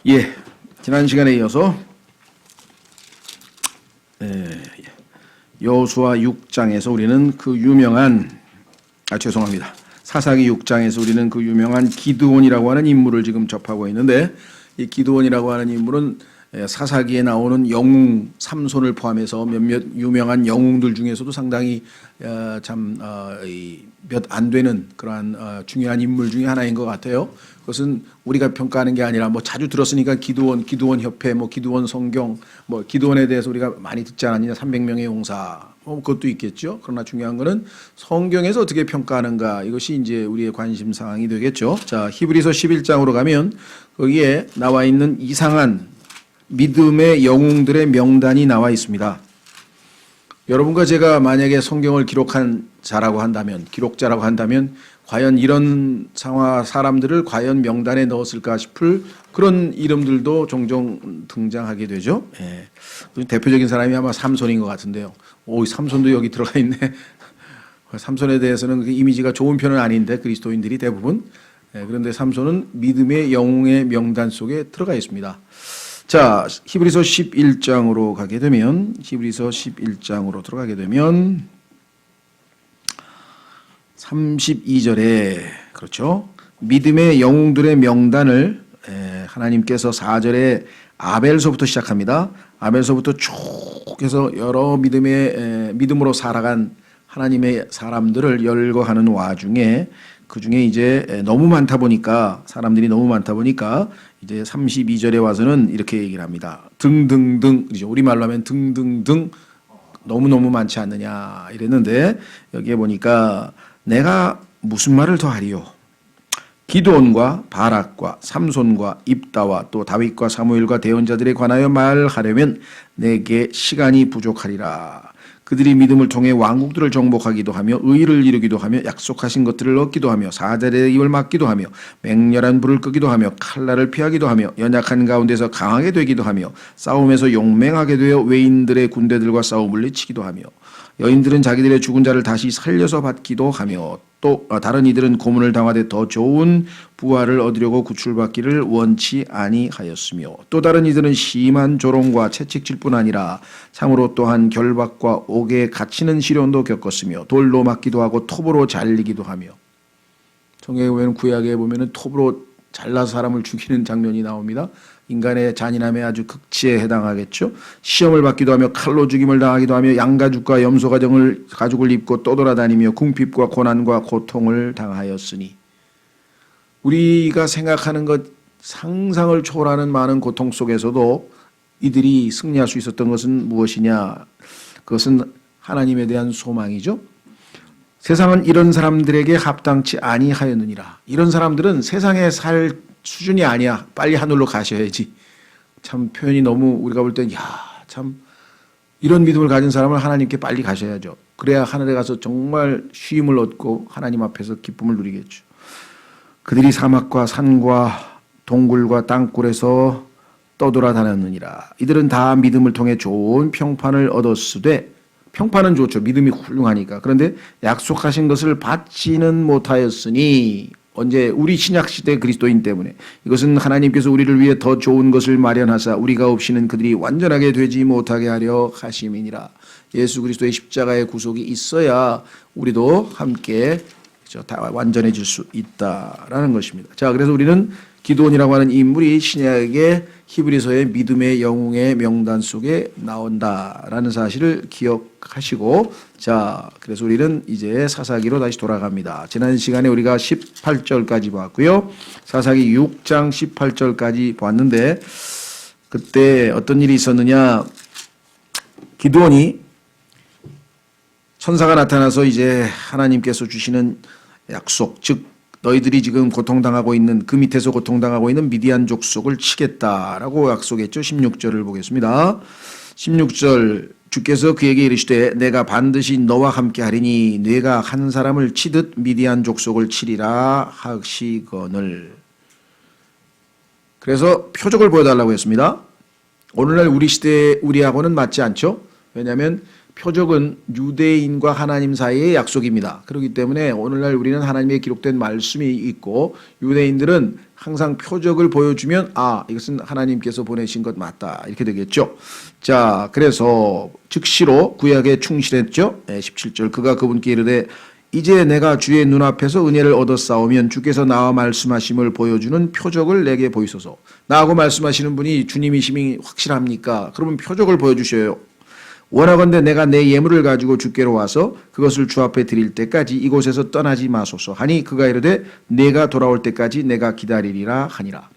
예, 지난 시간에 이어서 여호수아 6장에서 우리는 그 유명한 죄송합니다. 사사기 6장에서 우리는 그 유명한 기드온이라고 하는 인물을 지금 접하고 있는데, 이 기드온이라고 하는 인물은 사사기에 나오는 영웅 삼손을 포함해서 몇몇 유명한 영웅들 중에서도 상당히 몇 안 되는 그러한 중요한 인물 중에 하나인 것 같아요. 그것은 우리가 평가하는 게 아니라 뭐 자주 들었으니까 기드온 협회, 뭐 기드온 성경, 뭐 기드온에 대해서 우리가 많이 듣지 않았느냐, 300명의 용사, 뭐 그것도 있겠죠. 그러나 중요한 거는 성경에서 어떻게 평가하는가, 이것이 이제 우리의 관심 사항이 되겠죠. 자, 히브리서 11장으로 가면 거기에 나와 있는 이상한 믿음의 영웅들의 명단이 나와 있습니다. 여러분과 제가 만약에 성경을 기록한 자라고 한다면, 기록자라고 한다면 과연 이런 사람들을 과연 명단에 넣었을까 싶을 그런 이름들도 종종 등장하게 되죠. 예. 대표적인 사람이 아마 삼손인 것 같은데요. 오, 삼손도 여기 들어가 있네. 삼손에 대해서는 그 이미지가 좋은 편은 아닌데, 그리스도인들이 대부분. 예. 그런데 삼손은 믿음의 영웅의 명단 속에 들어가 있습니다. 자, 히브리서 11장으로 가게 되면, 히브리서 11장으로 들어가게 되면 32절에 그렇죠. 믿음의 영웅들의 명단을 하나님께서 4절에 아벨서부터 시작합니다. 아벨서부터 쭉 해서 여러 믿음으로 살아간 하나님의 사람들을 열거하는 와중에, 그 중에 이제 너무 많다 보니까, 사람들이 너무 많다 보니까 이제 32절에 와서는 이렇게 얘기를 합니다. 등등등, 우리말로 하면 등등등, 너무너무 많지 않느냐 이랬는데, 여기에 보니까 내가 무슨 말을 더 하리요? 기드온과 바락과 삼손과 입다와 또 다윗과 사무엘과 대언자들에 관하여 말하려면 내게 시간이 부족하리라. 그들이 믿음을 통해 왕국들을 정복하기도 하며 의를 이루기도 하며 약속하신 것들을 얻기도 하며 사자들의 입을 막기도 하며 맹렬한 불을 끄기도 하며 칼날을 피하기도 하며 연약한 가운데서 강하게 되기도 하며 싸움에서 용맹하게 되어 외인들의 군대들과 싸워 물리치기도 하며 여인들은 자기들의 죽은 자를 다시 살려서 받기도 하며 또 다른 이들은 고문을 당하되 더 좋은 부활을 얻으려고 구출받기를 원치 아니하였으며 또 다른 이들은 심한 조롱과 채찍질 뿐 아니라 참으로 또한 결박과 옥에 갇히는 시련도 겪었으며 돌로 맞기도 하고 톱으로 잘리기도 하며, 성경에 보면 구약에 보면은 톱으로 잘라서 사람을 죽이는 장면이 나옵니다. 인간의 잔인함에 아주 극치에 해당하겠죠. 시험을 받기도 하며 칼로 죽임을 당하기도 하며 양가죽과 염소 가죽을 입고 떠돌아다니며 궁핍과 고난과 고통을 당하였으니, 우리가 생각하는 것 상상을 초월하는 많은 고통 속에서도 이들이 승리할 수 있었던 것은 무엇이냐? 그것은 하나님에 대한 소망이죠. 세상은 이런 사람들에게 합당치 아니하였느니라. 이런 사람들은 세상에 살 수준이 아니야. 빨리 하늘로 가셔야지. 참 표현이 너무, 우리가 볼 땐 참 이런 믿음을 가진 사람은 하나님께 빨리 가셔야죠. 그래야 하늘에 가서 정말 쉼을 얻고 하나님 앞에서 기쁨을 누리겠죠. 그들이 사막과 산과 동굴과 땅굴에서 떠돌아다녔느니라. 이들은 다 믿음을 통해 좋은 평판을 얻었으되, 평판은 좋죠. 믿음이 훌륭하니까. 그런데 약속하신 것을 받지는 못하였으니, 언제? 우리 신약시대 그리스도인 때문에. 이것은 하나님께서 우리를 위해 더 좋은 것을 마련하사 우리가 없이는 그들이 완전하게 되지 못하게 하려 하심이니라. 예수 그리스도의 십자가의 구속이 있어야 우리도 함께 다 완전해질 수 있다라는 것입니다. 자, 그래서 우리는 기드온이라고 하는 인물이 신약의 히브리서의 믿음의 영웅의 명단 속에 나온다라는 사실을 기억하시고, 자, 그래서 우리는 이제 사사기로 다시 돌아갑니다. 지난 시간에 우리가 18절까지 봤고요. 사사기 6장 18절까지 봤는데, 그때 어떤 일이 있었느냐? 기드온이 천사가 나타나서 이제 하나님께서 주시는 약속, 즉 너희들이 지금 고통당하고 있는, 그 밑에서 고통당하고 있는 미디안 족속을 치겠다라고 약속했죠. 16절을 보겠습니다. 16절, 주께서 그에게 이르시되 내가 반드시 너와 함께 하리니 네가 한 사람을 치듯 미디안 족속을 치리라 하시거늘. 그래서 표적을 보여달라고 했습니다. 오늘날 우리 시대 우리하고는 맞지 않죠. 왜냐하면 표적은 유대인과 하나님 사이의 약속입니다. 그렇기 때문에 오늘날 우리는 하나님의 기록된 말씀이 있고 유대인들은 항상 표적을 보여주면 이것은 하나님께서 보내신 것 맞다 이렇게 되겠죠. 자, 그래서 즉시로 구약에 충실했죠. 17절 그가 그분께 이르되 이제 내가 주의 눈앞에서 은혜를 얻었사오면 주께서 나와 말씀하심을 보여주는 표적을 내게 보이소서. 나하고 말씀하시는 분이 주님이심이 확실합니까? 그러면 표적을 보여주셔요. 원하건대 내가 내 예물을 가지고 주께로 와서 그것을 주 앞에 드릴 때까지 이곳에서 떠나지 마소서 하니 그가 이르되 내가 돌아올 때까지 내가 기다리리라 하니라.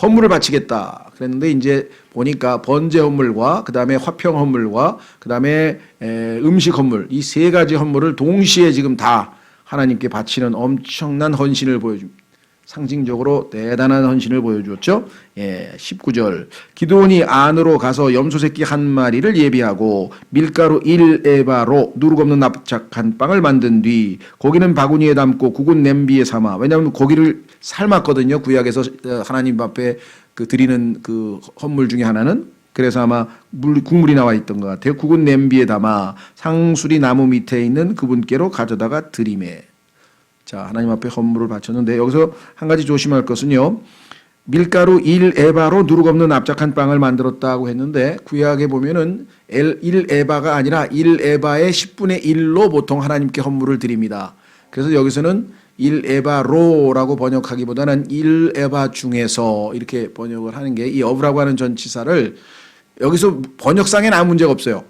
헌물을 바치겠다 그랬는데 이제 보니까 번제 헌물과 그 다음에 화평 헌물과 그 다음에 음식 헌물 이 세 가지 헌물을 동시에 지금 다 하나님께 바치는 엄청난 헌신을 보여줍니다. 상징적으로 대단한 헌신을 보여주었죠. 19절 기드온이 안으로 가서 염소새끼 한 마리를 예비하고 밀가루 1에바로 누룩 없는 납작한 빵을 만든 뒤 고기는 바구니에 담고 국은 냄비에 삼아 왜냐하면 고기를 삶았거든요. 구약에서 하나님 앞에 드리는 그 헌물 중에 하나는 그래서 아마 국물이 나와 있던 것 같아요. 국은 냄비에 담아 상수리 나무 밑에 있는 그분께로 가져다가 드리매. 자, 하나님 앞에 헌물을 바쳤는데 여기서 한 가지 조심할 것은요. 밀가루 1에바로 누룩 없는 납작한 빵을 만들었다고 했는데 구약에 보면은 1에바가 아니라 1에바의 10분의 1로 보통 하나님께 헌물을 드립니다. 그래서 여기서는 1에바로라고 번역하기보다는 1에바 중에서 이렇게 번역을 하는 게 이 어브라고 하는 전치사를 여기서 번역상에는 아무 문제가 없어요.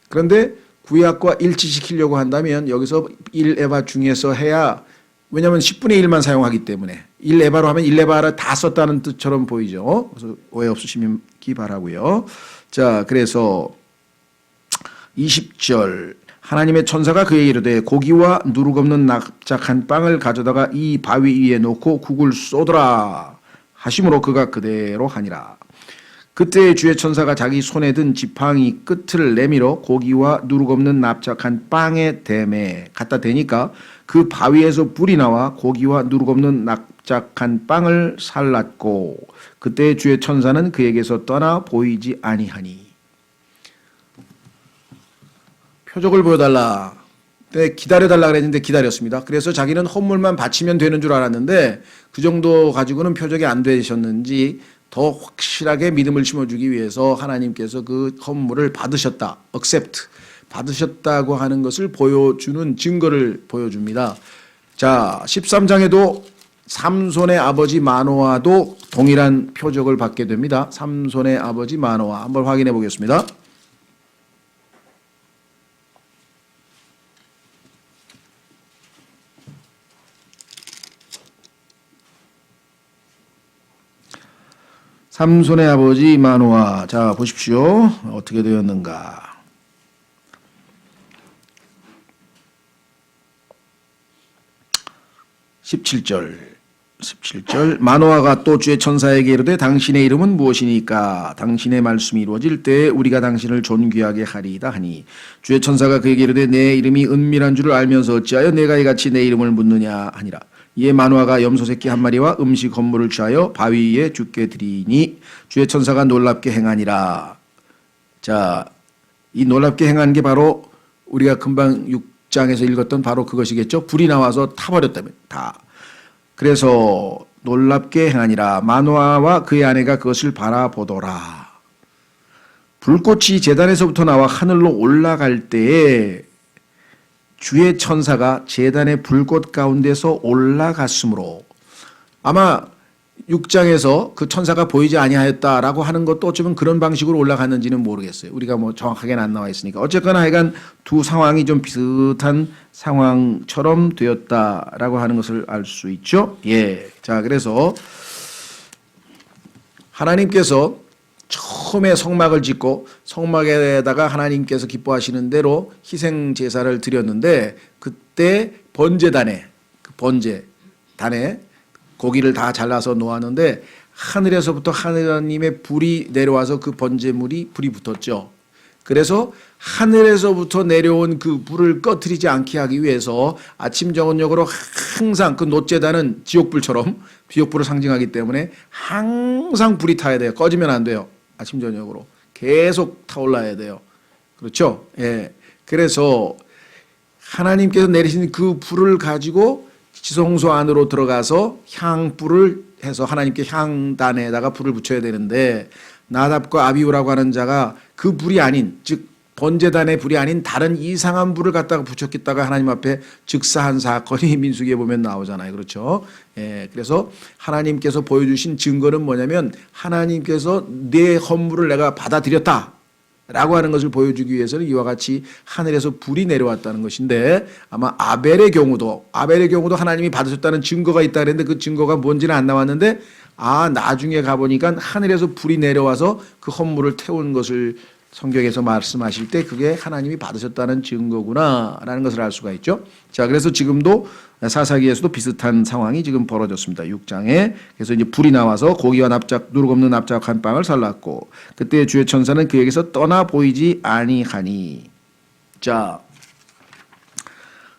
그런데 구약과 일치시키려고 한다면 여기서 1에바 중에서 해야 왜냐하면 10분의 1만 사용하기 때문에 1에바로 하면 1에바를 다 썼다는 뜻처럼 보이죠. 그래서 오해 없으시기 바라고요. 자, 그래서 20절 하나님의 천사가 그에게 이르되 고기와 누룩 없는 납작한 빵을 가져다가 이 바위 위에 놓고 국을 쏟으라 하심으로 그가 그대로 하니라. 그때 주의 천사가 자기 손에 든 지팡이 끝을 내밀어 고기와 누룩 없는 납작한 빵에 대매 갖다 대니까 그 바위에서 불이 나와 고기와 누룩 없는 납작한 빵을 살랐고 그때 주의 천사는 그에게서 떠나 보이지 아니하니. 표적을 보여달라. 네, 기다려달라 그랬는데 기다렸습니다. 그래서 자기는 헌물만 바치면 되는 줄 알았는데 그 정도 가지고는 표적이 안 되셨는지 더 확실하게 믿음을 심어주기 위해서 하나님께서 그 헌물을 받으셨다. accept. 받으셨다고 하는 것을 보여주는 증거를 보여줍니다. 자, 13장에도 삼손의 아버지 마노아도 동일한 표적을 받게 됩니다. 삼손의 아버지 마노아 한번 확인해 보겠습니다. 삼손의 아버지 마노아. 자, 보십시오. 어떻게 되었는가. 17절 마노아가 또 주의 천사에게 이르되 당신의 이름은 무엇이니까 당신의 말씀이 이루어질 때에 우리가 당신을 존귀하게 하리이다 하니 주의 천사가 그에게 이르되 내 이름이 은밀한 줄을 알면서 어찌하여 내가 이같이 내 이름을 묻느냐 하니라. 이에 마노아가 염소새끼 한 마리와 음식 헌물을 취하여 바위 위에 주께 드리니 주의 천사가 놀랍게 행하니라. 자, 이 놀랍게 행한 게 바로 우리가 금방 6장에서 읽었던 바로 그것이겠죠. 불이 나와서 타버렸다면 다. 그래서 놀랍게 행하니라. 마노아와 그의 아내가 그것을 바라보더라. 불꽃이 제단에서부터 나와 하늘로 올라갈 때에 주의 천사가 제단의 불꽃 가운데서 올라갔으므로 아마 6장에서 그 천사가 보이지 아니하였다라고 하는 것도 어쩌면 그런 방식으로 올라갔는지는 모르겠어요. 우리가 뭐 정확하게는 안 나와 있으니까. 어쨌거나 하여간 두 상황이 좀 비슷한 상황처럼 되었다라고 하는 것을 알 수 있죠. 예. 자, 그래서 하나님께서 처음에 성막을 짓고 성막에다가 하나님께서 기뻐하시는 대로 희생 제사를 드렸는데 그때 번제단에 그 번제단에 고기를 다 잘라서 놓았는데 하늘에서부터 하나님의 불이 내려와서 그 번제물이 불이 붙었죠. 그래서 하늘에서부터 내려온 그 불을 꺼트리지 않게 하기 위해서 아침 저녁으로 항상 그 놋제단은 지옥불처럼 지옥불을 상징하기 때문에 항상 불이 타야 돼요. 꺼지면 안 돼요. 아침 저녁으로 계속 타올라야 돼요. 그렇죠? 예. 그래서 하나님께서 내리신 그 불을 가지고 지성소 안으로 들어가서 향불을 해서 하나님께 향단에다가 불을 붙여야 되는데 나답과 아비후라고 하는 자가 그 불이 아닌, 즉 번제단의 불이 아닌 다른 이상한 불을 갖다가 붙였겠다가 하나님 앞에 즉사한 사건이 민수기에 보면 나오잖아요. 그렇죠? 예, 그래서 하나님께서 보여주신 증거는 뭐냐면 하나님께서 내 헌물을 내가 받아들였다 라고 하는 것을 보여주기 위해서는 이와 같이 하늘에서 불이 내려왔다는 것인데, 아마 아벨의 경우도 하나님이 받으셨다는 증거가 있다 그랬는데 그 증거가 뭔지는 안 나왔는데, 나중에 가보니까 하늘에서 불이 내려와서 그 헌물을 태운 것을 성경에서 말씀하실 때 그게 하나님이 받으셨다는 증거구나라는 것을 알 수가 있죠. 자, 그래서 지금도 사사기에서도 비슷한 상황이 지금 벌어졌습니다. 6장에. 그래서 이제 불이 나와서 고기와 누룩 없는 납작 한 빵을 살랐고 그때 주의 천사는 그에게서 떠나 보이지 아니하니. 자,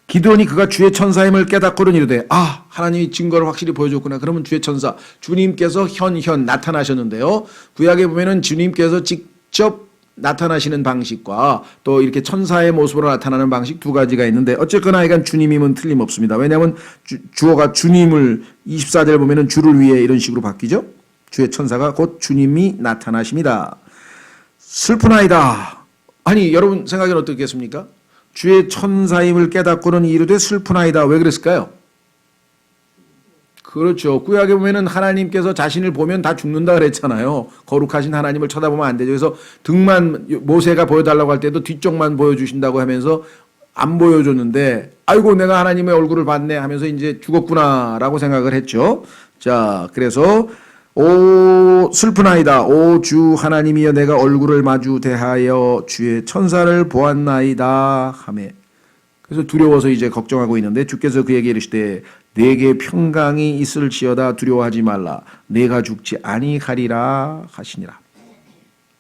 기드온이 그가 주의 천사임을 깨닫고는 이르되 하나님이 증거를 확실히 보여줬구나. 그러면 주의 천사, 주님께서 현 나타나셨는데요. 구약에 보면은 주님께서 직접 나타나시는 방식과 또 이렇게 천사의 모습으로 나타나는 방식 두 가지가 있는데, 어쨌거나 이건 주님임은 틀림없습니다. 왜냐하면 주어가 주님을 24절 보면은 주를 위해 이런 식으로 바뀌죠. 주의 천사가 곧 주님이 나타나십니다. 슬프나이다. 아니, 여러분 생각은 어떻겠습니까? 주의 천사임을 깨닫고는 이르되 슬프나이다. 왜 그랬을까요? 그렇죠. 구약에 보면은 하나님께서 자신을 보면 다 죽는다 그랬잖아요. 거룩하신 하나님을 쳐다보면 안 되죠. 그래서 등만 모세가 보여달라고 할 때도 뒤쪽만 보여주신다고 하면서 안 보여줬는데, 아이고 내가 하나님의 얼굴을 봤네 하면서 이제 죽었구나라고 생각을 했죠. 자, 그래서 오 슬프나이다. 오 주 하나님이여 내가 얼굴을 마주 대하여 주의 천사를 보았나이다 하매. 그래서 두려워서 이제 걱정하고 있는데 주께서 그에게 이르시되 내게 평강이 있을지어다 두려워하지 말라 내가 죽지 아니하리라 하시니라.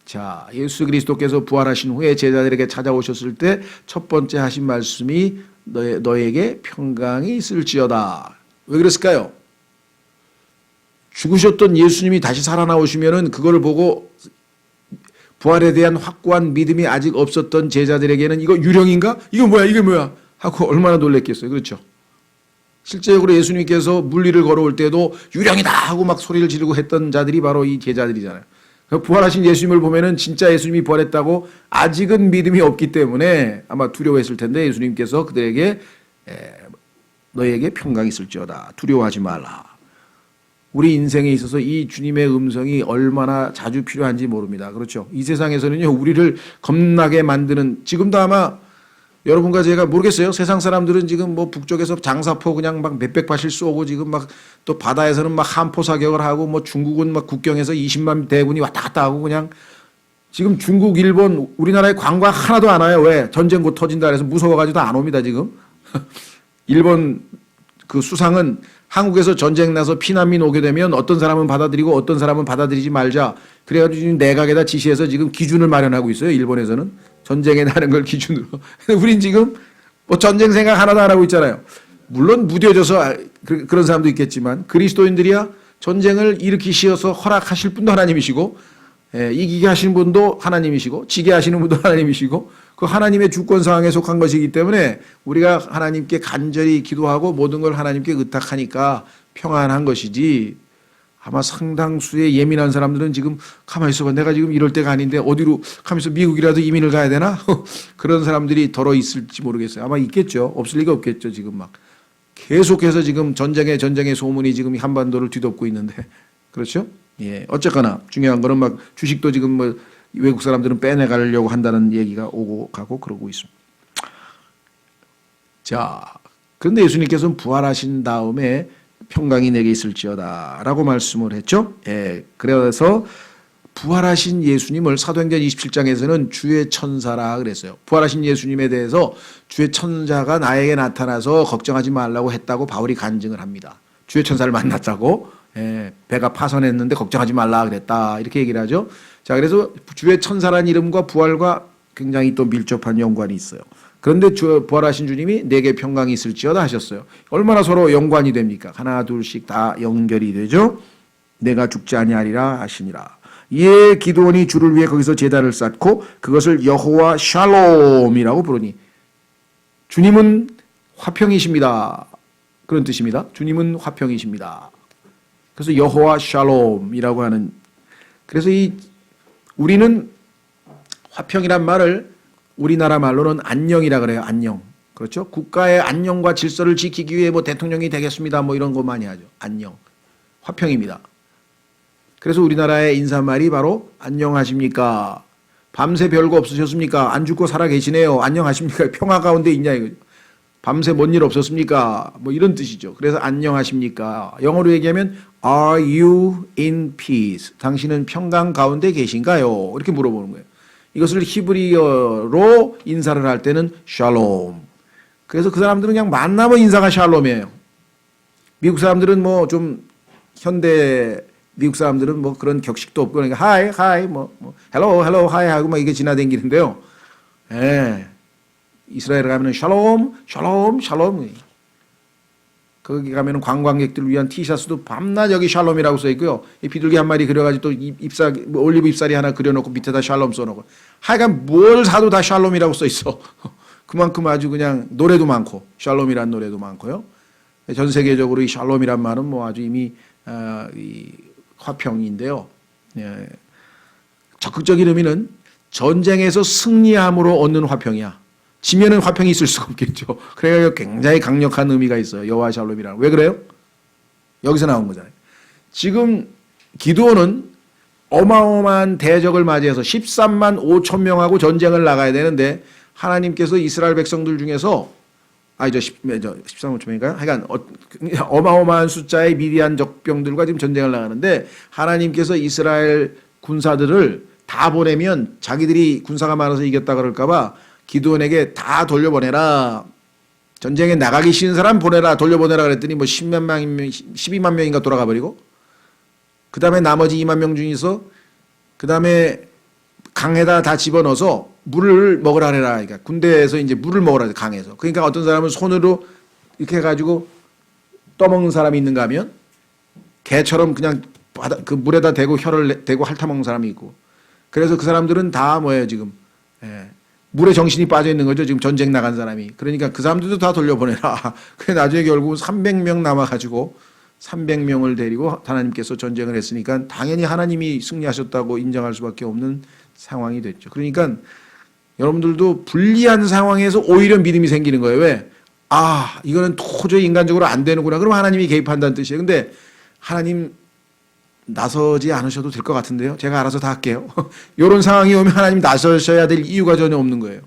자, 예수 그리스도께서 부활하신 후에 제자들에게 찾아오셨을 때 첫 번째 하신 말씀이 너에게 평강이 있을지어다. 왜 그랬을까요? 죽으셨던 예수님이 다시 살아나오시면은 그거를 보고 부활에 대한 확고한 믿음이 아직 없었던 제자들에게는 이거 유령인가? 이게 뭐야? 하고 얼마나 놀랬겠어요. 그렇죠? 실제적으로 예수님께서 물리를 걸어올 때도 유령이다 하고 막 소리를 지르고 했던 자들이 바로 이 제자들이잖아요. 부활하신 예수님을 보면은 진짜 예수님이 부활했다고 아직은 믿음이 없기 때문에 아마 두려워했을 텐데 예수님께서 그들에게 너에게 평강이 있을지어다. 두려워하지 말라. 우리 인생에 있어서 이 주님의 음성이 얼마나 자주 필요한지 모릅니다. 그렇죠? 이 세상에서는요, 우리를 겁나게 만드는, 지금도 아마 여러분과 제가 모르겠어요. 세상 사람들은 지금 뭐 북쪽에서 장사포 그냥 막 몇백 발씩 쏘고 지금 막 또 바다에서는 막 함포 사격을 하고 뭐 중국은 막 국경에서 20만 대군이 왔다 갔다 하고 그냥 지금 중국, 일본, 우리나라에 관광 하나도 안 와요. 왜? 전쟁 곧 터진다 그래서 무서워가지고 안 옵니다, 지금. 일본 그 수상은 한국에서 전쟁 나서 피난민 오게 되면 어떤 사람은 받아들이고 어떤 사람은 받아들이지 말자. 그래가지고 지금 내각에다 지시해서 지금 기준을 마련하고 있어요. 일본에서는. 전쟁에 나는 걸 기준으로. 우린 지금 뭐 전쟁 생각 하나도 안 하고 있잖아요. 물론 무뎌져서 그런 사람도 있겠지만 그리스도인들이야 전쟁을 일으키시어서 허락하실 분도 하나님이시고 이기게 하시는 분도 하나님이시고 지게 하시는 분도 하나님이시고 그 하나님의 주권 상황에 속한 것이기 때문에 우리가 하나님께 간절히 기도하고 모든 걸 하나님께 의탁하니까 평안한 것이지, 아마 상당수의 예민한 사람들은 지금 가만히 있어봐. 내가 지금 이럴 때가 아닌데 어디로 가만히 있어. 미국이라도 이민을 가야 되나? 그런 사람들이 덜어 있을지 모르겠어요. 아마 있겠죠. 없을 리가 없겠죠. 지금 막 계속해서 지금 전쟁의 소문이 지금 한반도를 뒤덮고 있는데. 그렇죠? 예. 어쨌거나 중요한 거는 막 주식도 지금 뭐 외국 사람들은 빼내가려고 한다는 얘기가 오고 가고 그러고 있습니다. 자, 그런데 예수님께서는 부활하신 다음에 평강이 내게 있을지어다 라고 말씀을 했죠. 예, 그래서 부활하신 예수님을 사도행전 27장에서는 주의 천사라 그랬어요. 부활하신 예수님에 대해서 주의 천사가 나에게 나타나서 걱정하지 말라고 했다고 바울이 간증을 합니다. 주의 천사를 만났다고. 예, 배가 파선했는데 걱정하지 말라 그랬다 이렇게 얘기를 하죠. 자, 그래서 주의 천사라는 이름과 부활과 굉장히 또 밀접한 연관이 있어요. 그런데 부활하신 주님이 내게 평강이 있을지어다 하셨어요. 얼마나 서로 연관이 됩니까? 하나 둘씩 다 연결이 되죠. 내가 죽지 아니하리라 하시니라. 이에 기드온이 주를 위해 거기서 제단을 쌓고 그것을 여호와 샬롬이라고 부르니 주님은 화평이십니다. 그런 뜻입니다. 주님은 화평이십니다. 그래서 여호와 샬롬이라고 하는, 그래서 우리는 화평이란 말을 우리나라 말로는 안녕이라 그래요. 안녕. 그렇죠? 국가의 안녕과 질서를 지키기 위해 뭐 대통령이 되겠습니다. 뭐 이런 거 많이 하죠. 안녕. 화평입니다. 그래서 우리나라의 인사말이 바로 안녕하십니까? 밤새 별거 없으셨습니까? 안 죽고 살아 계시네요. 안녕하십니까? 평화 가운데 있냐 이거죠. 밤새 뭔 일 없었습니까? 뭐 이런 뜻이죠. 그래서 안녕하십니까? 영어로 얘기하면 Are you in peace? 당신은 평강 가운데 계신가요? 이렇게 물어보는 거예요. 이것을 히브리어로 인사를 할 때는 샬롬. 그래서 그 사람들은 그냥 만나면 인사가 샬롬이에요. 미국 사람들은 뭐 좀 현대 미국 사람들은 뭐 그런 격식도 없고 그러니까 하이 뭐 헬로 하이 하고 막 이게 지나다니는데요. 예. 이스라엘에 가면은 샬롬. 거기 가면은 관광객들을 위한 티셔츠도 밤낮 여기 샬롬이라고 써 있고요. 이 비둘기 한 마리 그려가지고 또 올리브 잎사리 하나 그려놓고 밑에다 샬롬 써놓고. 하여간 뭘 사도 다 샬롬이라고 써 있어. 그만큼 아주 그냥 노래도 많고 샬롬이란 노래도 많고요. 전 세계적으로 이 샬롬이란 말은 뭐 아주 이미 이 화평인데요. 예. 적극적인 의미는 전쟁에서 승리함으로 얻는 화평이야. 지면은 화평이 있을 수가 없겠죠. 그래서 굉장히 강력한 의미가 있어요. 여호와 샬롬이라는. 왜 그래요? 여기서 나온 거잖아요. 지금 기드온은 어마어마한 대적을 맞이해서 13만 5천 명하고 전쟁을 나가야 되는데 하나님께서 이스라엘 백성들 중에서 13만 5천 명인가요? 하여간 어마어마한 숫자의 미디안 적병들과 지금 전쟁을 나가는데 하나님께서 이스라엘 군사들을 다 보내면 자기들이 군사가 많아서 이겼다 그럴까 봐 기드온에게 다 돌려보내라. 전쟁에 나가기 싫은 사람 보내라. 돌려보내라 그랬더니 뭐 12만 명인가 돌아가 버리고 그 다음에 나머지 2만 명 중에서 그 다음에 강에다 다 집어넣어서 물을 먹으라 그래라. 그러니까 군대에서 이제 물을 먹으라 그래, 강에서. 그러니까 어떤 사람은 손으로 이렇게 해가지고 떠먹는 사람이 있는가 하면 개처럼 그냥 그 물에다 대고 혀를 대고 핥아먹는 사람이 있고. 그래서 그 사람들은 다 뭐예요 지금. 예. 물에 정신이 빠져 있는 거죠. 지금 전쟁 나간 사람이. 그러니까 그 사람들도 다 돌려보내라. 그래 나중에 결국은 300명 남아가지고 300명을 데리고 하나님께서 전쟁을 했으니까 당연히 하나님이 승리하셨다고 인정할 수밖에 없는 상황이 됐죠. 그러니까 여러분들도 불리한 상황에서 오히려 믿음이 생기는 거예요. 왜? 이거는 도저히 인간적으로 안 되는구나. 그럼 하나님이 개입한다는 뜻이에요. 근데 하나님 나서지 않으셔도 될 것 같은데요. 제가 알아서 다 할게요. 이런 상황이 오면 하나님 나서셔야 될 이유가 전혀 없는 거예요.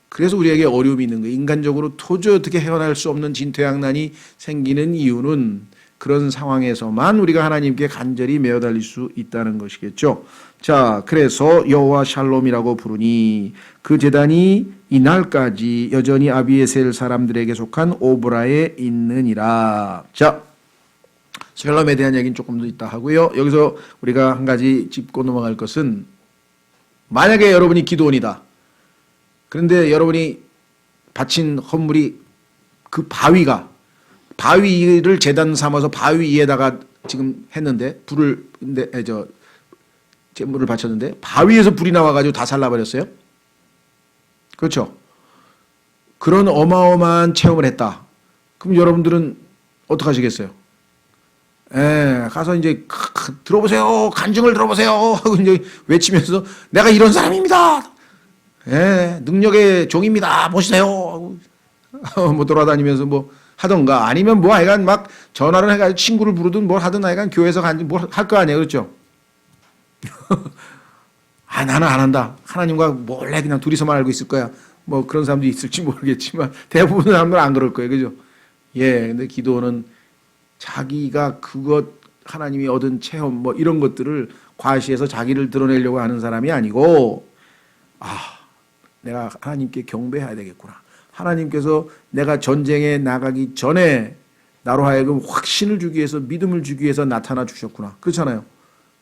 그래서 우리에게 어려움이 있는 거예요. 인간적으로 도저히 어떻게 헤어날 수 없는 진퇴양난이 생기는 이유는 그런 상황에서만 우리가 하나님께 간절히 매어달릴 수 있다는 것이겠죠. 자, 그래서 여호와 샬롬이라고 부르니 그 제단이 이날까지 여전히 아비에셀 사람들에게 속한 오브라에 있느니라. 자, 샬롬에 대한 얘기는 조금 더 있다 하고요. 여기서 우리가 한 가지 짚고 넘어갈 것은 만약에 여러분이 기드온이다. 그런데 여러분이 바친 헌물이 그 바위를 제단 삼아서 바위 위에다가 지금 했는데 제물을 바쳤는데 바위에서 불이 나와가지고 다 살라버렸어요. 그렇죠? 그런 어마어마한 체험을 했다. 그럼 여러분들은 어떻게 하시겠어요? 가서 이제 들어보세요. 간증을 들어보세요. 하고 이제 외치면서 내가 이런 사람입니다. 능력의 종입니다. 보시세요. 하고 뭐 돌아다니면서 뭐 하던가 아니면 뭐 하여간 막 전화를 해가지고 친구를 부르든 뭘 하든 하여간 교회에서 뭘 할 거 아니에요. 그렇죠? 나는 안 한다. 하나님과 몰래 그냥 둘이서만 알고 있을 거야. 뭐 그런 사람도 있을지 모르겠지만 대부분 사람들은 안 그럴 거예요. 그죠? 근데 기도는 자기가 하나님이 얻은 체험 뭐 이런 것들을 과시해서 자기를 드러내려고 하는 사람이 아니고 내가 하나님께 경배해야 되겠구나. 하나님께서 내가 전쟁에 나가기 전에 나로 하여금 확신을 주기 위해서 믿음을 주기 위해서 나타나 주셨구나. 그렇잖아요.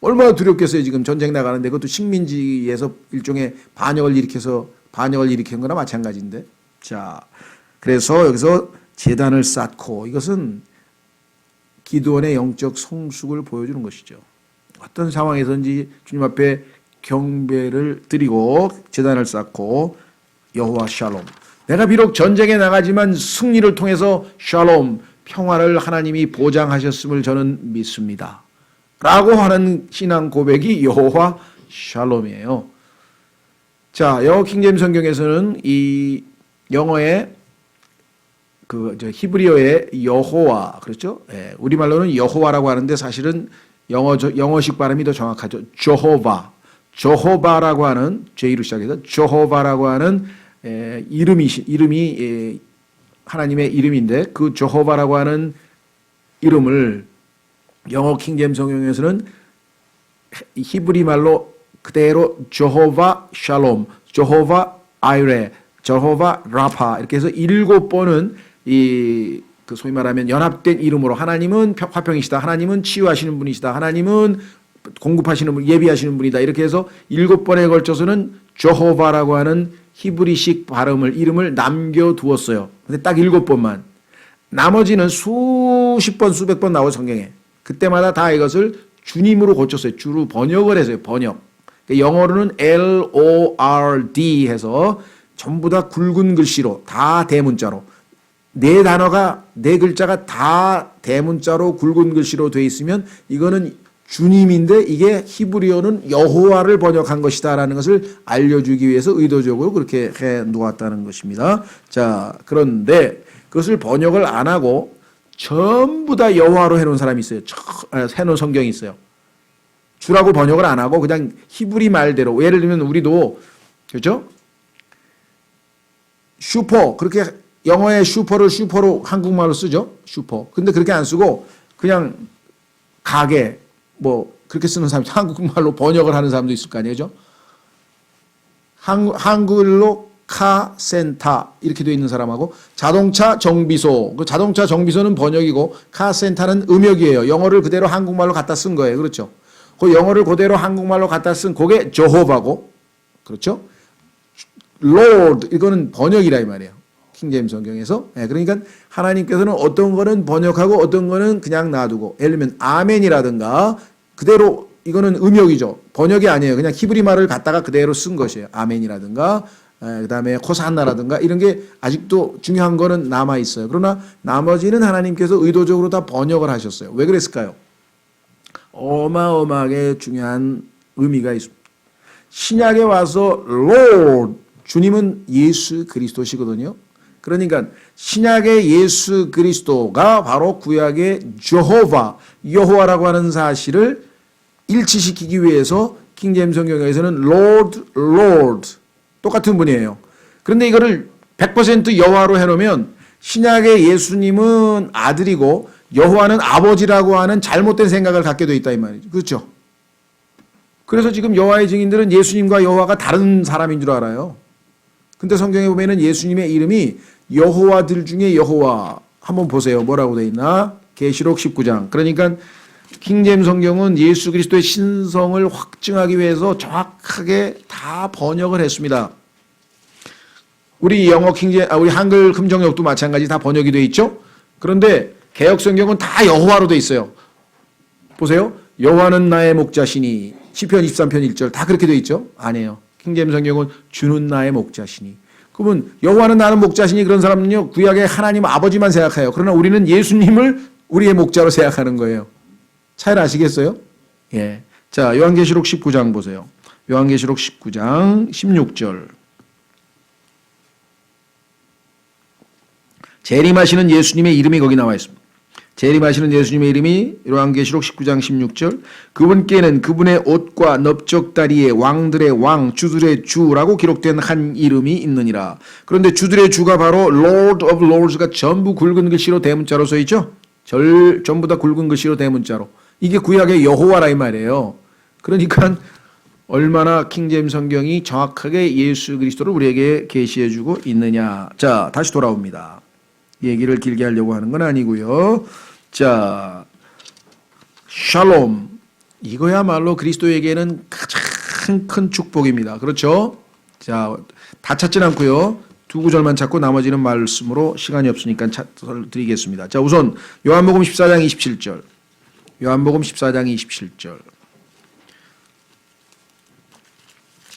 얼마나 두렵겠어요. 지금 전쟁 나가는데 그것도 식민지에서 일종의 반역을 일으킨 거나 마찬가지인데. 자, 그래서 여기서 제단을 쌓고 이것은 기드온의 영적 성숙을 보여주는 것이죠. 어떤 상황에서든지 주님 앞에 경배를 드리고 제단을 쌓고 여호와 샬롬. 내가 비록 전쟁에 나가지만 승리를 통해서 샬롬, 평화를 하나님이 보장하셨음을 저는 믿습니다. 라고 하는 신앙 고백이 여호와 샬롬이에요. 자, 영어 킹제임스 성경에서는 이 영어의 히브리어의 여호와, 그렇죠? 예, 우리말로는 여호와라고 하는데 사실은 영어식 발음이 더 정확하죠. 조호바라고 하는, J로 시작해서 조호바라고 하는 이름이 하나님의 이름인데 그 조호바라고 하는 이름을 영어 킹제임스 성경에서는 히브리 말로 그대로 조호바 샬롬, 조호바 아이레, 조호바 라파 이렇게 해서 7번은 그 소위 말하면 연합된 이름으로 하나님은 화평이시다, 하나님은 치유하시는 분이시다, 하나님은 공급하시는 분, 예비하시는 분이다 이렇게 해서 7번에 걸쳐서는 조호바라고 하는 히브리식 이름을 남겨두었어요. 근데 딱 7번만. 나머지는 수십 번, 수백 번 나올 성경에. 그때마다 다 이것을 주님으로 고쳤어요. 주로 번역을 해서요. 번역. 영어로는 LORD 해서 전부 다 굵은 글씨로, 다 대문자로. 네 단어가, 네 글자가 다 대문자로 굵은 글씨로 돼 있으면 이거는 주님인데 이게 히브리어는 여호와를 번역한 것이다라는 것을 알려주기 위해서 의도적으로 그렇게 해 놓았다는 것입니다. 자, 그런데 그것을 번역을 안 하고 전부 다 여호와로 해놓은 사람이 있어요. 해놓은 성경이 있어요. 주라고 번역을 안 하고 그냥 히브리 말대로. 예를 들면 우리도, 그렇죠? 슈퍼, 그렇게 영어의 슈퍼를 슈퍼로 한국말로 쓰죠. 슈퍼. 근데 그렇게 안 쓰고 그냥 가게, 그렇게 쓰는 사람, 한국말로 번역을 하는 사람도 있을 거 아니에요. 그죠? 한글로 카센터 이렇게 되어 있는 사람하고 자동차 정비소, 그 자동차 정비소는 번역이고 카센터는 음역이에요. 영어를 그대로 한국말로 갖다 쓴 거예요. 그렇죠? 그 영어를 그대로 한국말로 갖다 쓴 그게 저호바고, 그렇죠? Lord, 이거는 번역이라 이 말이에요. 킹제임스 성경에서. 그러니까 하나님께서는 어떤 거는 번역하고 어떤 거는 그냥 놔두고, 예를 들면 아멘이라든가 그대로 이거는 음역이죠. 번역이 아니에요. 그냥 히브리 말을 갖다가 그대로 쓴 것이에요. 아멘이라든가 그다음에 호산나라든가 이런 게 아직도 중요한 거는 남아 있어요. 그러나 나머지는 하나님께서 의도적으로 다 번역을 하셨어요. 왜 그랬을까요? 어마어마하게 중요한 의미가 있습니다. 신약에 와서 Lord, 주님은 예수 그리스도시거든요. 그러니까 신약의 예수 그리스도가 바로 구약의 저호바, 여호와라고 하는 사실을 일치시키기 위해서 킹제임스 성경에서는 Lord, Lord 똑같은 분이에요. 그런데 이거를 100% 여호와로 해놓으면 신약의 예수님은 아들이고 여호와는 아버지라고 하는 잘못된 생각을 갖게 돼 있다 이 말이죠. 그렇죠? 그래서 지금 여호와의 증인들은 예수님과 여호와가 다른 사람인 줄 알아요. 근데 성경에 보면은 예수님의 이름이 여호와들 중에 여호와. 한번 보세요. 뭐라고 돼 있나? 계시록 19장. 그러니까 킹제임스 성경은 예수 그리스도의 신성을 확증하기 위해서 정확하게 다 번역을 했습니다. 우리 우리 한글 금정역도 마찬가지 다 번역이 돼 있죠? 그런데 개역 성경은 다 여호와로 돼 있어요. 보세요. 여호와는 나의 목자시니. 시편 23편 1절 다 그렇게 돼 있죠? 아니에요. 킹제임스 성경은 주는 나의 목자시니. 그러면 여호와는 나는 목자시니 그런 사람은요 구약의 하나님 아버지만 생각해요. 그러나 우리는 예수님을 우리의 목자로 생각하는 거예요. 차이를 아시겠어요? 예. 자, 요한계시록 19장 보세요. 요한계시록 19장 16절. 재림하시는 예수님의 이름이 거기 나와 있습니다. 재림하시는 예수님의 이름이 요한계시록 19장 16절. 그분께는 그분의 옷과 넓적다리의 왕들의 왕, 주들의 주라고 기록된 한 이름이 있느니라. 그런데 주들의 주가 바로 Lord of Lords가 전부 굵은 글씨로 대문자로 써 있죠. 전부 다 굵은 글씨로 대문자로. 이게 구약의 여호와라 이 말이에요. 그러니까 얼마나 킹제임스 성경이 정확하게 예수 그리스도를 우리에게 계시해주고 있느냐. 자, 다시 돌아옵니다. 얘기를 길게 하려고 하는 건 아니고요. 자, 샬롬. 이거야말로 그리스도에게는 가장 큰 축복입니다. 그렇죠? 자, 다 찾진 않고요. 두 구절만 찾고 나머지는 말씀으로 시간이 없으니까 드리겠습니다. 자, 우선 요한복음 14장 27절. 요한복음 14장 27절.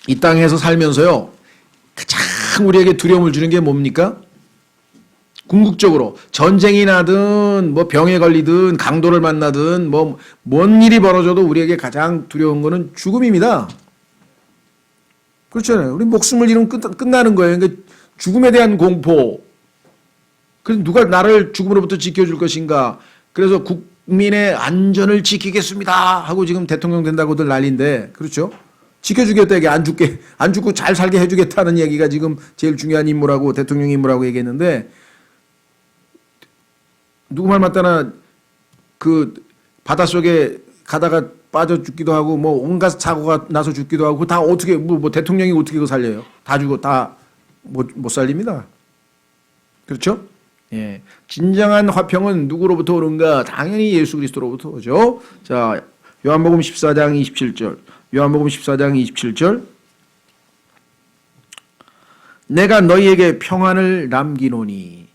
이 땅에서 살면서요, 가장 우리에게 두려움을 주는 게 뭡니까? 궁극적으로 전쟁이 나든 뭐 병에 걸리든 강도를 만나든 뭐 뭔 일이 벌어져도 우리에게 가장 두려운 거는 죽음입니다. 그렇잖아요. 우리 목숨을 잃으면 끝나는 거예요. 그러니까 죽음에 대한 공포. 그래서 누가 나를 죽음으로부터 지켜줄 것인가. 그래서 국민의 안전을 지키겠습니다 하고 지금 대통령 된다고들 난리인데, 그렇죠? 지켜주겠다, 이게 안 죽고 잘 살게 해주겠다는 얘기가 지금 제일 중요한 임무라고, 대통령 임무라고 얘기했는데, 누구 말 맞다나 그 바닷속에 가다가 빠져 죽기도 하고 뭐 온갖 사고가 나서 죽기도 하고 다 어떻게 뭐 대통령이 어떻게 그거 살려요? 다 죽어 다 못 살립니다. 그렇죠? 예. 진정한 화평은 누구로부터 오는가? 당연히 예수 그리스도로부터 오죠. 자, 요한복음 14장 27절. 요한복음 14장 27절. 내가 너희에게 평안을 남기노니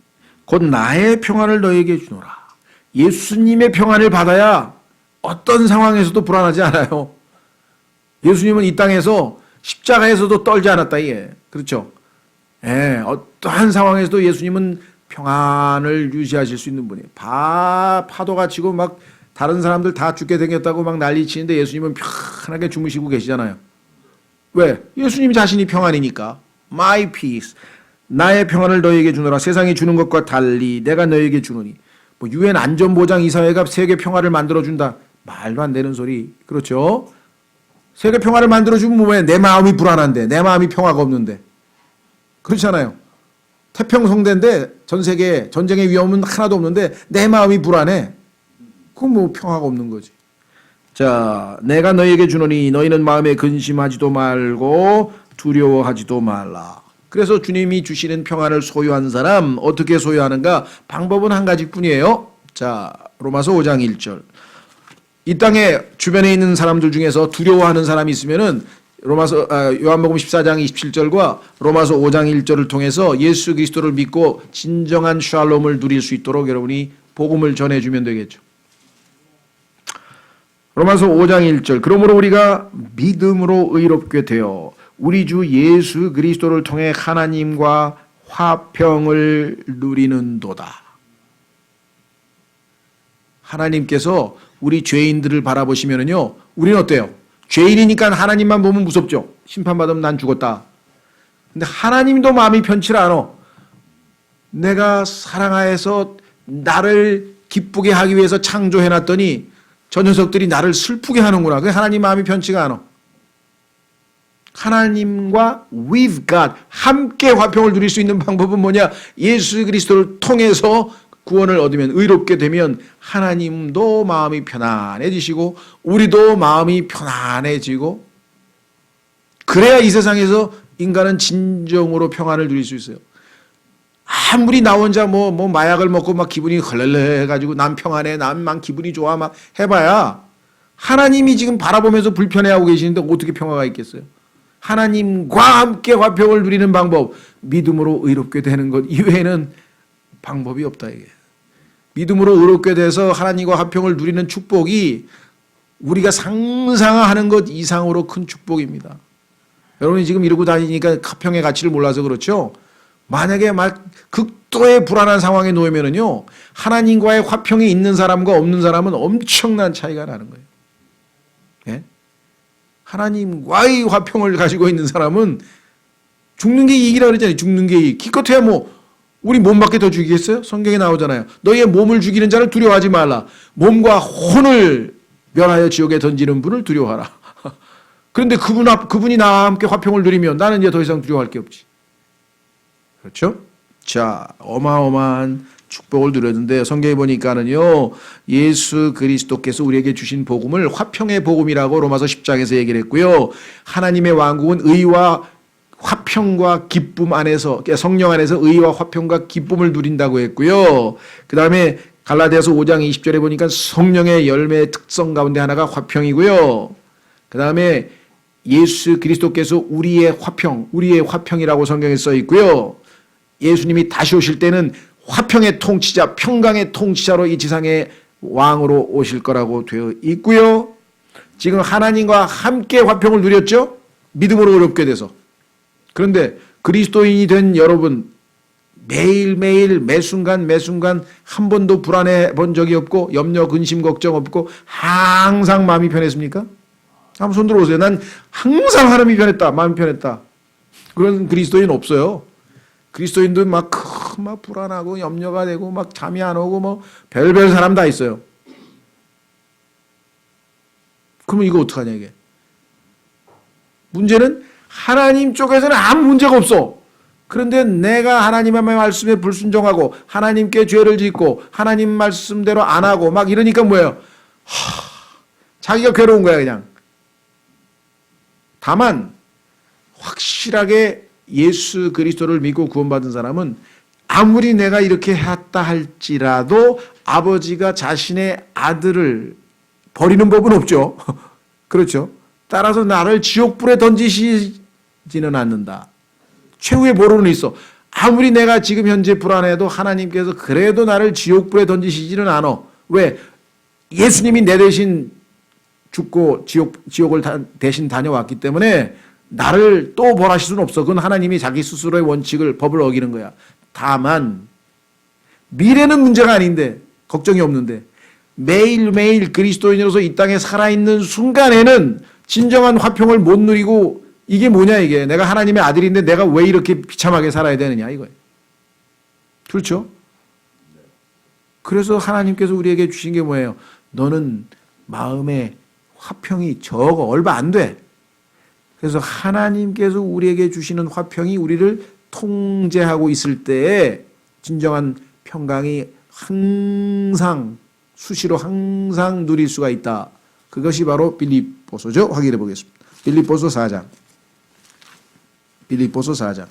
곧 나의 평안을 너희에게 주노라. 예수님의 평안을 받아야 어떤 상황에서도 불안하지 않아요. 예수님은 이 땅에서 십자가에서도 떨지 않았다. 예. 그렇죠? 예. 어떠한 상황에서도 예수님은 평안을 유지하실 수 있는 분이에요. 파도가 치고 막 다른 사람들 다 죽게 생겼다고 막 난리치는데 예수님은 편하게 주무시고 계시잖아요. 왜? 예수님 자신이 평안이니까. My peace. 나의 평안을 너희에게 주노라. 세상이 주는 것과 달리 내가 너희에게 주노니. 뭐 유엔 안전보장 이사회가 세계 평화를 만들어준다. 말도 안 되는 소리. 그렇죠? 세계 평화를 만들어주면 뭐해? 내 마음이 불안한데, 내 마음이 평화가 없는데. 그렇잖아요. 태평성대인데 전 세계에 전쟁의 위험은 하나도 없는데 내 마음이 불안해. 그건 뭐 평화가 없는 거지. 자, 내가 너희에게 주노니 너희는 마음에 근심하지도 말고 두려워하지도 말라. 그래서 주님이 주시는 평안을 소유한 사람 어떻게 소유하는가? 방법은 한 가지뿐이에요. 자, 로마서 5장 1절. 이 땅에 주변에 있는 사람들 중에서 두려워하는 사람이 있으면은 요한복음 14장 27절과 로마서 5장 1절을 통해서 예수 그리스도를 믿고 진정한 샬롬을 누릴 수 있도록 여러분이 복음을 전해주면 되겠죠. 로마서 5장 1절. 그러므로 우리가 믿음으로 의롭게 되어 우리 주 예수 그리스도를 통해 하나님과 화평을 누리는도다. 하나님께서 우리 죄인들을 바라보시면은요, 우리는 어때요? 죄인이니까 하나님만 보면 무섭죠. 심판받으면 난 죽었다. 근데 하나님도 마음이 편치 않아. 내가 사랑하여서 나를 기쁘게 하기 위해서 창조해놨더니 저 녀석들이 나를 슬프게 하는구나. 그게 하나님 마음이 편치가 않아. 하나님과 with God 함께 화평을 누릴 수 있는 방법은 뭐냐? 예수 그리스도를 통해서 구원을 얻으면, 의롭게 되면 하나님도 마음이 편안해지시고 우리도 마음이 편안해지고, 그래야 이 세상에서 인간은 진정으로 평안을 누릴 수 있어요. 아무리 나 혼자 뭐 마약을 먹고 막 기분이 헐렐레 해가지고 난 평안해, 난 기분이 좋아 막 해봐야 하나님이 지금 바라보면서 불편해하고 계시는데 어떻게 평화가 있겠어요? 하나님과 함께 화평을 누리는 방법, 믿음으로 의롭게 되는 것 이외에는 방법이 없다 이게. 믿음으로 의롭게 돼서 하나님과 화평을 누리는 축복이 우리가 상상하는 것 이상으로 큰 축복입니다. 여러분이 지금 이러고 다니니까 화평의 가치를 몰라서 그렇죠. 만약에 막 극도의 불안한 상황에 놓이면은요, 하나님과의 화평이 있는 사람과 없는 사람은 엄청난 차이가 나는 거예요. 예? 하나님과의 화평을 가지고 있는 사람은 죽는 게 이익이라고 그러잖아요. 죽는 게 이익. 기껏해야 뭐 우리 몸밖에 더 죽이겠어요? 성경에 나오잖아요. 너희의 몸을 죽이는 자를 두려워하지 말라. 몸과 혼을 멸하여 지옥에 던지는 분을 두려워하라. 그런데 그분이 나와 함께 화평을 누리면 나는 이제 더 이상 두려워할 게 없지. 그렇죠? 자, 어마어마한 축복을 누렸는데 성경에 보니까는요, 예수 그리스도께서 우리에게 주신 복음을 화평의 복음이라고 로마서 10장에서 얘기를 했고요. 하나님의 왕국은 의와 화평과 기쁨 안에서, 성령 안에서 의와 화평과 기쁨을 누린다고 했고요. 그 다음에 갈라디아서 5장 20절에 보니까 성령의 열매의 특성 가운데 하나가 화평이고요. 그 다음에 예수 그리스도께서 우리의 화평이라고 성경에 써 있고요. 예수님이 다시 오실 때는 화평의 통치자, 평강의 통치자로 이 지상의 왕으로 오실 거라고 되어 있고요. 지금 하나님과 함께 화평을 누렸죠? 믿음으로 어렵게 돼서. 그런데 그리스도인이 된 여러분, 매일매일 매순간 한 번도 불안해 본 적이 없고 염려 근심 걱정 없고 항상 마음이 편했습니까? 한번 손 들어보세요. 난 항상 하나님이 편했다, 마음이 편했다. 그런 그리스도인 없어요. 그리스도인도 막 불안하고 염려가 되고 막 잠이 안 오고 뭐 별별 사람 다 있어요. 그러면 이거 어떡하냐 이게. 문제는 하나님 쪽에서는 아무 문제가 없어. 그런데 내가 하나님의 말씀에 불순종하고 하나님께 죄를 짓고 하나님 말씀대로 안 하고 막 이러니까 뭐예요? 자기가 괴로운 거야 그냥. 다만 확실하게 예수 그리스도를 믿고 구원받은 사람은 아무리 내가 이렇게 했다 할지라도 아버지가 자신의 아들을 버리는 법은 없죠. 그렇죠. 따라서 나를 지옥불에 던지시지는 않는다. 최후의 보루는 있어. 아무리 내가 지금 현재 불안해도 하나님께서 그래도 나를 지옥불에 던지시지는 않아. 왜? 예수님이 내 대신 죽고 지옥을 대신 다녀왔기 때문에 나를 또 벌하실 수는 없어. 그건 하나님이 자기 스스로의 원칙을, 법을 어기는 거야. 다만 미래는 문제가 아닌데, 걱정이 없는데 매일매일 그리스도인으로서 이 땅에 살아있는 순간에는 진정한 화평을 못 누리고, 이게 뭐냐 이게. 내가 하나님의 아들인데 내가 왜 이렇게 비참하게 살아야 되느냐 이거예요. 그렇죠? 그래서 하나님께서 우리에게 주신 게 뭐예요? 너는 마음의 화평이 적어, 얼마 안 돼. 그래서 하나님께서 우리에게 주시는 화평이 우리를 통제하고 있을 때에 진정한 평강이 항상 수시로 항상 누릴 수가 있다. 그것이 바로 빌립보서죠. 확인해 보겠습니다. 빌립보서 4장. 빌립보서 4장.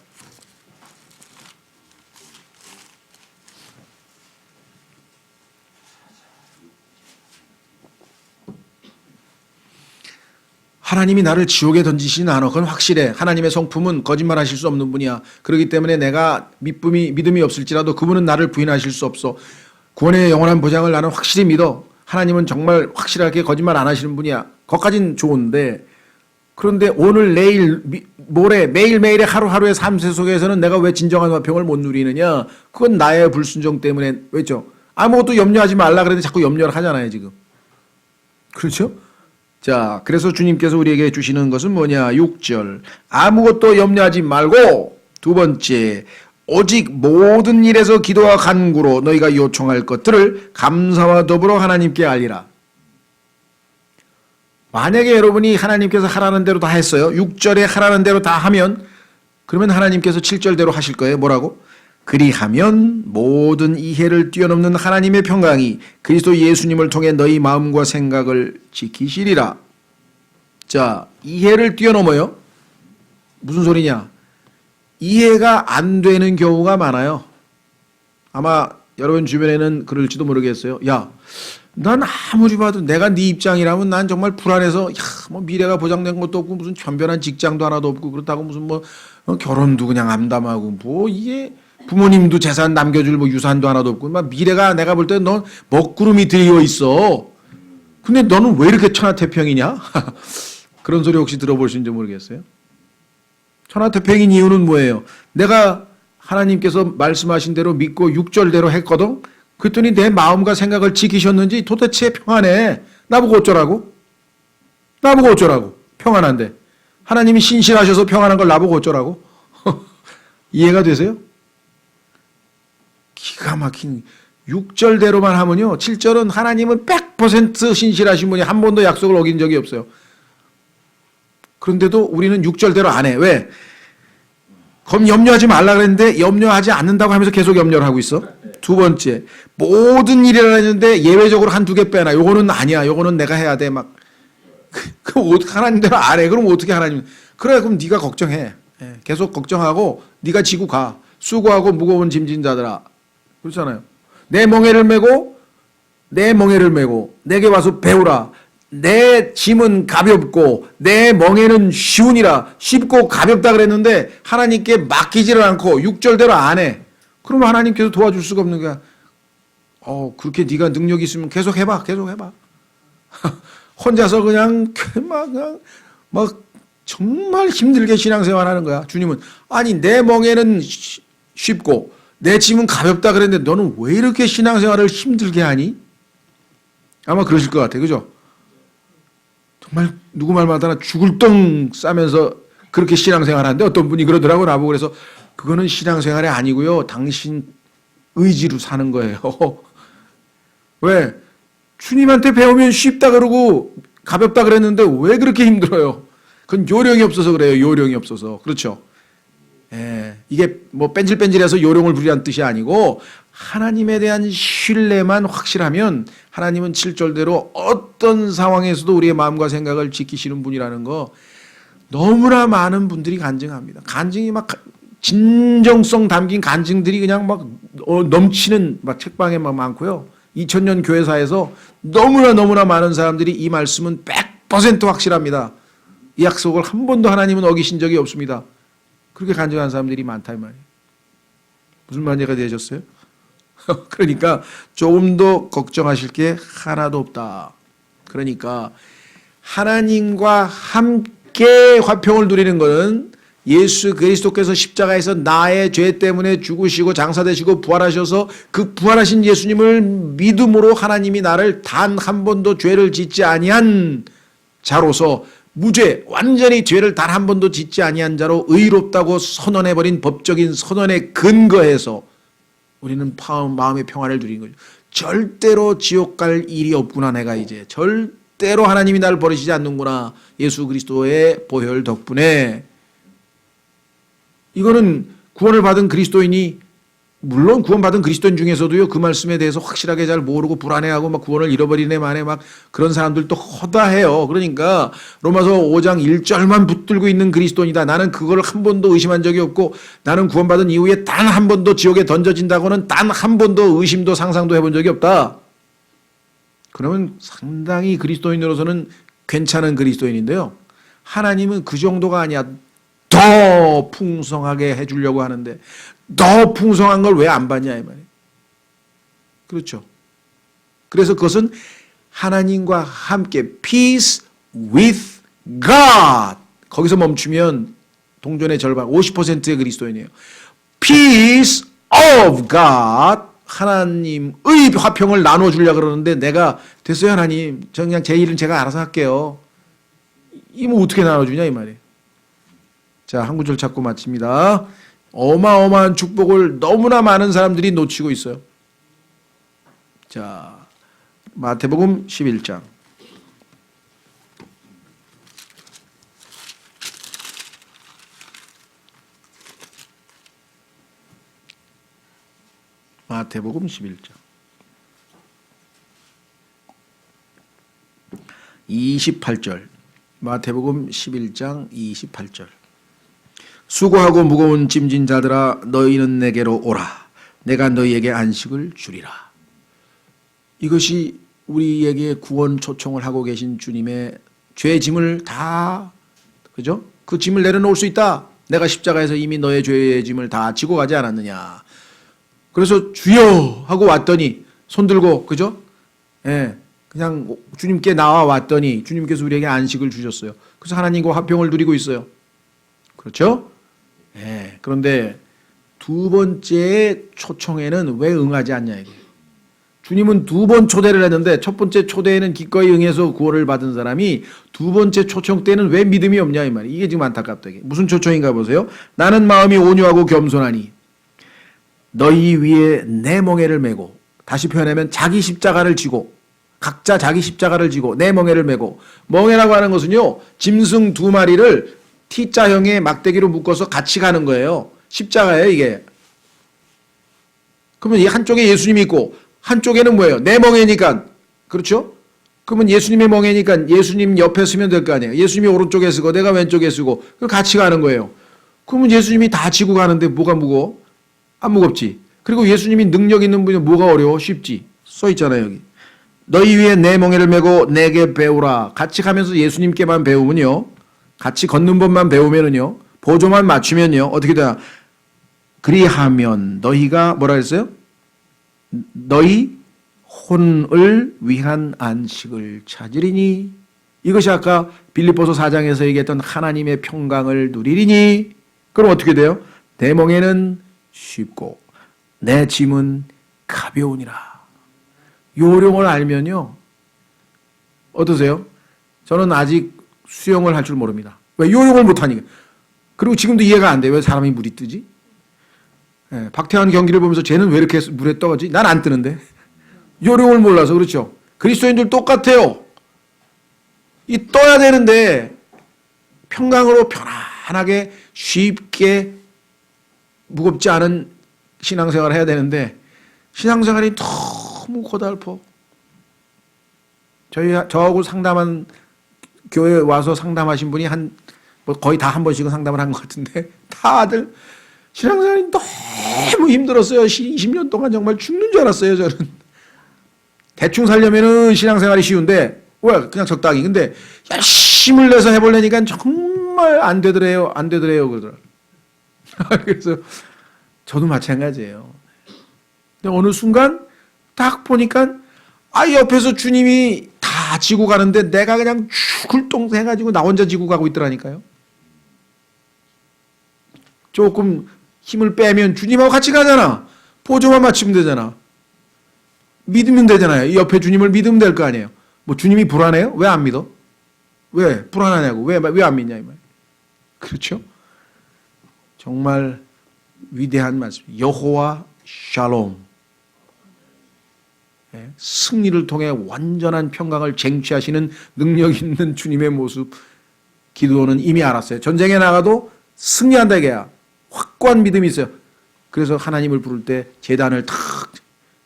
하나님이 나를 지옥에 던지시진 않아. 그건 확실해. 하나님의 성품은 거짓말하실 수 없는 분이야. 그렇기 때문에 내가 믿음이 없을지라도 그분은 나를 부인하실 수 없어. 구원의 영원한 보장을 나는 확실히 믿어. 하나님은 정말 확실하게 거짓말 안 하시는 분이야. 거기까지는 좋은데, 그런데 오늘 내일 모레 매일매일의 하루하루의 삶 속에서는 내가 왜 진정한 화평을 못 누리느냐. 그건 나의 불순종 때문에. 왜죠? 아무것도 염려하지 말라 그랬는데 자꾸 염려를 하잖아요 지금. 그렇죠? 자, 그래서 주님께서 우리에게 주시는 것은 뭐냐? 6절. 아무것도 염려하지 말고, 두 번째, 오직 모든 일에서 기도와 간구로 너희가 요청할 것들을 감사와 더불어 하나님께 알리라. 만약에 여러분이 하나님께서 하라는 대로 다 했어요. 6절에 하라는 대로 다 하면, 그러면 하나님께서 7절대로 하실 거예요. 뭐라고? 그리하면 모든 이해를 뛰어넘는 하나님의 평강이 그리스도 예수님을 통해 너희 마음과 생각을 지키시리라. 자, 이해를 뛰어넘어요. 무슨 소리냐? 이해가 안 되는 경우가 많아요. 아마 여러분 주변에는 그럴지도 모르겠어요. 야, 난 아무리 봐도 내가 네 입장이라면 난 정말 불안해서, 뭐 미래가 보장된 것도 없고 무슨 변변한 직장도 하나도 없고 그렇다고 무슨 결혼도 그냥 암담하고 뭐 이게 부모님도 재산 남겨줄 뭐 유산도 하나도 없고 막 미래가 내가 볼 때 넌 먹구름이 드리어 있어. 근데 너는 왜 이렇게 천하태평이냐? 그런 소리 혹시 들어보신지 모르겠어요. 천하태평인 이유는 뭐예요? 내가 하나님께서 말씀하신 대로 믿고 6절대로 했거든. 그랬더니 내 마음과 생각을 지키셨는지 도대체 평안해. 나보고 어쩌라고? 나보고 어쩌라고? 평안한데. 하나님이 신실하셔서 평안한 걸 나보고 어쩌라고? 이해가 되세요? 기가 막힌 6절대로만 하면요. 7절은 하나님은 100% 신실하신 분이 한 번도 약속을 어긴 적이 없어요. 그런데도 우리는 6절대로 안 해. 왜? 그럼 염려하지 말라 그랬는데 염려하지 않는다고 하면서 계속 염려를 하고 있어. 두 번째, 모든 일이라 했는데 예외적으로 한두 개 빼놔. 요거는 아니야. 요거는 내가 해야 돼. 막. 그럼 하나님대로 안 해. 그럼 어떻게 하나님. 그래, 그럼 네가 걱정해. 계속 걱정하고 네가 지고 가. 수고하고 무거운 짐진 자들아. 그렇잖아요. 내 멍에를 메고 내게 와서 배우라. 내 짐은 가볍고 내 멍에는 쉬우니라. 쉽고 가볍다 그랬는데 하나님께 맡기지를 않고 6절대로 안 해. 그러면 하나님께서 도와줄 수가 없는 거야. 그렇게 네가 능력이 있으면 계속 해봐. 혼자서 그냥 막 정말 힘들게 신앙생활하는 거야. 주님은 아니 내 멍에는 쉽고 내 짐은 가볍다 그랬는데 너는 왜 이렇게 신앙생활을 힘들게 하니? 아마 그러실 것 같아. 그죠? 정말 누구 말마다 죽을 똥 싸면서 그렇게 신앙생활하는데 어떤 분이 그러더라고 나보고. 그래서 그거는 신앙생활이 아니고요. 당신 의지로 사는 거예요. 왜? 주님한테 배우면 쉽다 그러고 가볍다 그랬는데 왜 그렇게 힘들어요? 그건 요령이 없어서 그래요. 요령이 없어서. 그렇죠? 예, 이게 뭐 뺀질뺀질해서 요령을 부리라는 뜻이 아니고 하나님에 대한 신뢰만 확실하면 하나님은 7절대로 어떤 상황에서도 우리의 마음과 생각을 지키시는 분이라는 거 너무나 많은 분들이 간증합니다. 간증이 막 진정성 담긴 간증들이 그냥 막 넘치는 막 책방에 막 많고요. 2000년 교회사에서 너무나 많은 사람들이 이 말씀은 100% 확실합니다. 이 약속을 한 번도 하나님은 어기신 적이 없습니다. 그렇게 간증한 사람들이 많다 이 말이에요. 무슨 말인지 되셨어요? 그러니까 조금 더 걱정하실 게 하나도 없다. 그러니까 하나님과 함께 화평을 누리는 것은 예수 그리스도께서 십자가에서 나의 죄 때문에 죽으시고 장사되시고 부활하셔서 그 부활하신 예수님을 믿음으로 하나님이 나를 단 한 번도 죄를 짓지 아니한 자로서 무죄, 완전히 죄를 단 한 번도 짓지 아니한 자로 의롭다고 선언해버린 법적인 선언에 근거해서 우리는 마음의 평화를 누리는 거죠. 절대로 지옥 갈 일이 없구나. 내가 이제 절대로 하나님이 나를 버리시지 않는구나. 예수 그리스도의 보혈 덕분에. 이거는 구원을 받은 그리스도인이, 물론 구원받은 그리스도인 중에서도요, 그 말씀에 대해서 확실하게 잘 모르고 불안해하고 막 구원을 잃어버리네 만에 막 그런 사람들도 허다해요. 그러니까 로마서 5장 1절만 붙들고 있는 그리스도인이다. 나는 그걸 한 번도 의심한 적이 없고 나는 구원받은 이후에 단 한 번도 지옥에 던져진다고는 단 한 번도 의심도 상상도 해본 적이 없다. 그러면 상당히 그리스도인으로서는 괜찮은 그리스도인인데요. 하나님은 그 정도가 아니야. 더 풍성하게 해주려고 하는데 더 풍성한 걸 왜 안 받냐 이 말이에요. 그렇죠. 그래서 그것은 하나님과 함께 peace with God. 거기서 멈추면 동전의 절반 50%의 그리스도인이에요. peace of God. 하나님의 화평을 나눠주려고 그러는데 내가 됐어요 하나님. 저 그냥 제 일은 제가 알아서 할게요. 이 뭐 어떻게 나눠주냐 이 말이에요. 자, 한 구절 찾고 마칩니다. 어마어마한 축복을 너무나 많은 사람들이 놓치고 있어요. 자, 마태복음 11장. 마태복음 11장. 28절. 마태복음 11장 28절. 수고하고 무거운 짐진 자들아 너희는 내게로 오라. 내가 너희에게 안식을 주리라. 이것이 우리에게 구원 초청을 하고 계신 주님의 죄 짐을 다, 그죠? 그 짐을 내려놓을 수 있다. 내가 십자가에서 이미 너의 죄의 짐을 다 지고 가지 않았느냐. 그래서 주여 하고 왔더니 손 들고, 그죠? 예, 그냥 주님께 나와 왔더니 주님께서 우리에게 안식을 주셨어요. 그래서 하나님과 화평을 누리고 있어요. 그렇죠? 예, 그런데 두 번째 초청에는 왜 응하지 않냐 이게. 주님은 두 번 초대를 했는데 첫 번째 초대에는 기꺼이 응해서 구원을 받은 사람이 두 번째 초청 때는 왜 믿음이 없냐 이 말이에요. 이게 지금 안타깝다. 이게. 무슨 초청인가 보세요. 나는 마음이 온유하고 겸손하니 너희 위에 내 멍에를 메고, 다시 표현하면 자기 십자가를 지고, 각자 자기 십자가를 지고 내 멍에를 메고. 멍에라고 하는 것은요, 짐승 두 마리를 T자형의 막대기로 묶어서 같이 가는 거예요. 십자가예요 이게. 그러면 이 한쪽에 예수님이 있고 한쪽에는 뭐예요? 내 멍에니까. 그렇죠? 그러면 예수님의 멍에니까 예수님 옆에 쓰면 될 거 아니에요. 예수님이 오른쪽에 쓰고 내가 왼쪽에 쓰고 같이 가는 거예요. 그러면 예수님이 다 지고 가는데 뭐가 무거워? 안 무겁지. 그리고 예수님이 능력 있는 분이 뭐가 어려워? 쉽지. 써 있잖아요 여기. 너희 위에 내 멍에를 메고 내게 배우라. 같이 가면서 예수님께만 배우면요, 같이 걷는 법만 배우면은요, 보조만 맞추면요, 어떻게 되나? 그리하면 너희가 뭐라 했어요? 너희 혼을 위한 안식을 찾으리니. 이것이 아까 빌립보서 4장에서 얘기했던 하나님의 평강을 누리리니 그럼 어떻게 돼요? 내 멍에는 쉽고 내 짐은 가벼우니라. 요령을 알면요. 어떠세요? 저는 아직 수영을 할 줄 모릅니다. 왜? 요령을 못하니까. 그리고 지금도 이해가 안 돼요. 왜 사람이 물이 뜨지? 예, 박태환 경기를 보면서 쟤는 왜 이렇게 물에 떠가지? 난 안 뜨는데. 요령을 몰라서 그렇죠. 그리스도인들 똑같아요. 이 떠야 되는데 평강으로 편안하게 쉽게 무겁지 않은 신앙생활을 해야 되는데 신앙생활이 너무 고달퍼. 저하고 상담한 교회 와서 상담하신 분이 거의 다 한 번씩은 상담을 한 것 같은데 다들 신앙생활이 너무 힘들었어요. 20년 동안 정말 죽는 줄 알았어요. 저는 대충 살려면은 신앙생활이 쉬운데 왜 그냥 적당히. 근데 열심을 내서 해보려니까 정말 안 되더래요. 그러더라. 그래서 저도 마찬가지예요. 근데 어느 순간 딱 보니까 옆에서 주님이 다 지고 가는데 내가 그냥 죽을 똥 해가지고 나 혼자 지고 가고 있더라니까요. 조금 힘을 빼면 주님하고 같이 가잖아. 보조만 맞추면 되잖아. 믿으면 되잖아요. 이 옆에 주님을 믿으면 될 거 아니에요. 뭐 주님이 불안해요? 왜 안 믿어? 왜 불안하냐고? 왜 안 믿냐 이 말. 그렇죠? 정말 위대한 말씀. 여호와 샬롬. 승리를 통해 완전한 평강을 쟁취하시는 능력 있는 주님의 모습 기드온은 이미 알았어요. 전쟁에 나가도 승리한다 이게야. 확고한 믿음이 있어요. 그래서 하나님을 부를 때 제단을 탁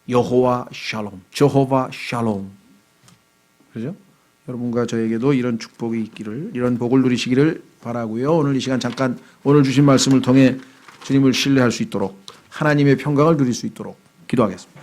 여호와 샬롬, 저호바 샬롬. 그렇죠? 여러분과 저에게도 이런 축복이 있기를, 이런 복을 누리시기를 바라고요. 오늘 이 시간 잠깐 오늘 주신 말씀을 통해 주님을 신뢰할 수 있도록 하나님의 평강을 누릴 수 있도록 기도하겠습니다.